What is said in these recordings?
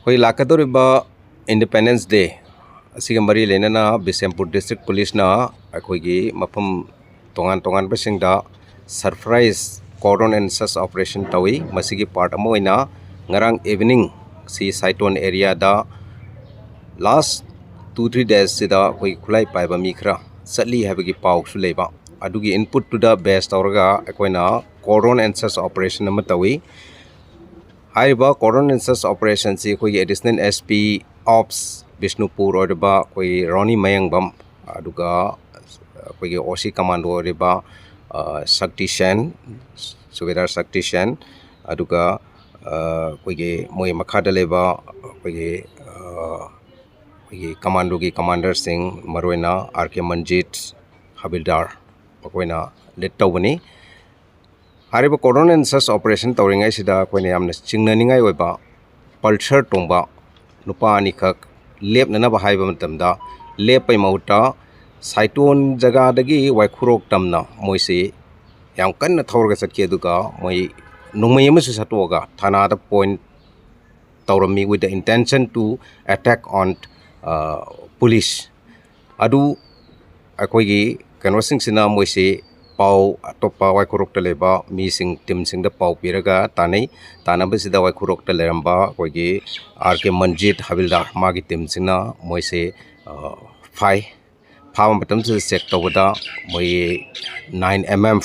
Hoi lakadoriba Independence Day asiga mari lenana Bishnupur District Police na akoigi mapam tongan basingda surprise cordon and search operation tawi masigi part amo ina ngarang evening si Saiton area da last 2-3 days sida koi khulai paiba mikra satli habagi pau su leba adugi input to the best tawraga akoina cordon and search operation ama tawi Haiba cordon and search operation si koi additional SP Ops Bishnupur orba koi Ronnie Mayangbam aduga koi OC commando orba Sakti Shen Subedar Sakti Shen aduga koi moi makhada leba koi commando ki commander sing Marwena RK Manjit Habildar koina let tawani Hariba cordon and search operation tawringai sida koine amna chingnaningai oiba pulsar tongba nupa ani khak lepnana ba haiba matamda lepai mauta Saiton jaga dagi waikhurok tamna moisi yam kanna thawrga satke duga moi nungmai amasu satoga thana da point tawrami with the intention to attack on police adu akoigi conversing sina moisi pau atopa waikhurok taleba mi sing team sing da pau piraga tanai tanaba sida waikhurok taleramba koigi RK Manjit Habildar magi team singna moise phai pham batam se check tawada moi 9mm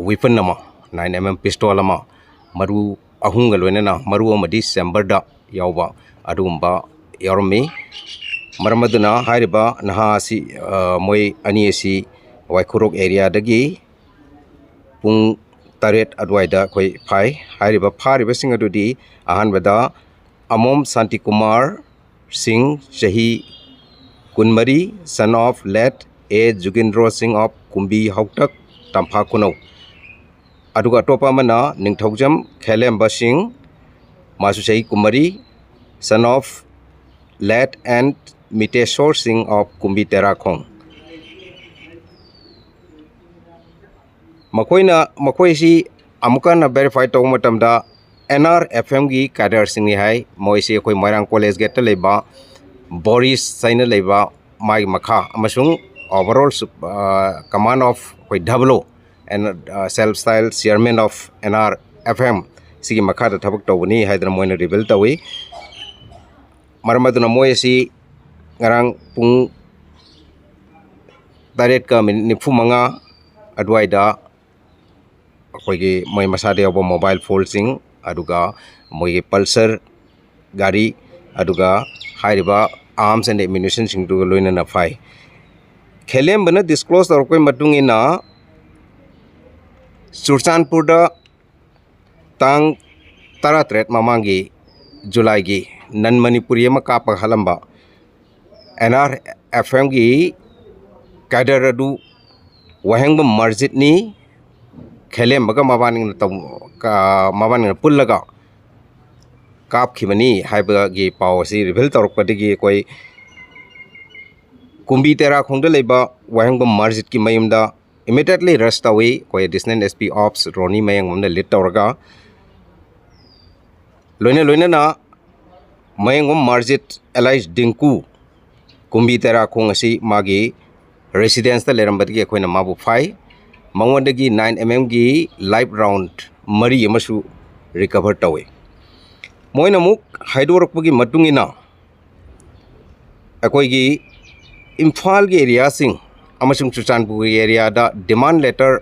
weapon nama 9mm pistol ama maru ahunga loinana maru amadi December da yawba adumba yormi maramaduna hairiba naha si moi ani si Waikhurok area dagi pung taret adwaida koi phai hairiba phariba sing adudi ahanbada Amom Santi Kumar Singh Shahi Kunmari son of late A Jugindro Singh of Kumbi Hautak Tampa Kuno aduga topa mana ningthaujam Khelemba Singh Masu Shahi Kumari son of late and Miteshwar Singh of Kumbi Terakhong Makoi si amuka na verify taw matamda NRFMgi cadre singni hai moisi koi Moirang College gate leba Boris Saina leba mai makha amasung overall command of koi double and self style chairman of NRFM sigi makha da thabak tawni haidra moina rebel tawi maramaduna moisi ngarang pung taret ka nifu manga adwaida koigi moi masade obo mobile phone sing aduga moi pulsar gari aduga hairiba arms and ammunition sing du loina na phai khelem bana disclose or koi matungina Churchanpur da tang taratret mamangi July gi Non-Manipuri ma ka pa halamba NRFMgi cadre du wahengba marjit ni Khelem baga mabaning mabaning pullaga kap khibani haiba gi paw si reveal torok padigi koi Kumbi Terakhong da leba wahengba marjit ki mayumda immediately rest away koi additional SP Ops Ronnie Mayang mamna lit torga loina na Mayang marjit Elijah Dinku Kumbi Terakhong asi magi residence da lerambadgi koina mabu phai Mangwandagi 9mm gi live round mari amasu recover tawe moina muk haidorokpagi matungina akoi gi Imphal gi area sing amasung Churchanpur area da demand letter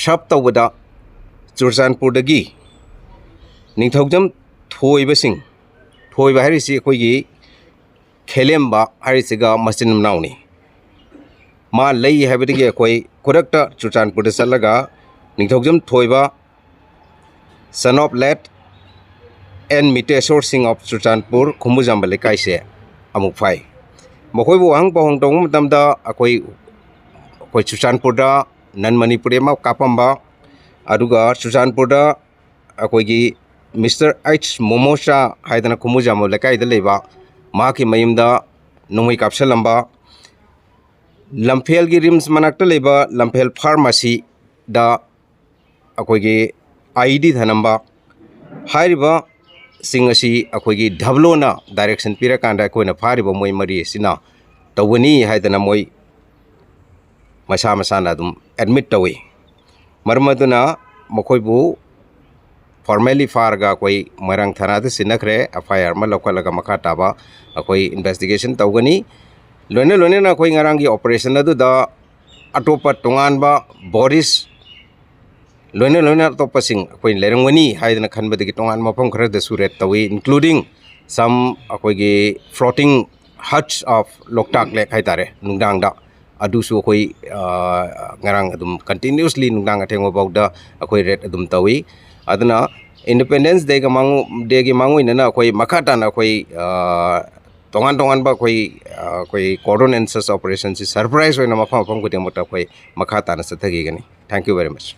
shap tawada Churchanpur dagi ningthaujam thoiba sing thoiba harisi akoi gi Khelemba harisiga machin nauni ma lei habidagi akoi Kurakta Churchanpur da salaga ningthaujam thoiba son of late and Miteshwar Singh of Churchanpur Khumujam balekai se amuk phai mokoi bu hang pahong tong matamda akoi Churchanpur da Non-Manipuri ma kapamba aduga Churchanpur da akoi gi Mr. H Momosha haidana Khumujam balekai da leba ma ki mayumda nungoi kapsalamba Lamphel gi rims manakta leba Lamphel pharmacy da akoigi ID thanamba hairiba सिंग असी अखोगी धबलोना direction पीरा कांदा अखोइना फारिबो मोय मरी सिना तवनी हाइदना मोय मसा मसाना दुम admit तवे मरमदुना मखोइबु formally फारगा कोई मरंग थाना से सिनखरे एफआईआर मा लौखलगा मखा ताबा अखोई इन्वेस्टिगेशन तौगनी लोने लोने ना कोई ngarang ऑपरेशन अदुदा अटोपा तोंगानबा बॉडीज लोने लोने अटोपसिंग कोई लेरंगवनी हाइदना खनबदगी तोंगान मफम खरे द सुरेट तवी इंक्लूडिंग सम अखोगी floating huts of Loktak lake हाइतारे नुंगदांगदा अदुसु कोई ngarang adum continuously नुंगदांग अथेंगो बाउदा अखोई रेट अदुम तवी अदना इंडिपेंडेंस डे का मांगो इनना कोई मखाता ना कोई तोंगान तोंगान बा कोई कॉर्डन एंसर्स ऑपरेशन से सरप्राइज होना मफा मफम को देमोटा कोई मखाता ना सतगी गनी थैंक यू वेरी मच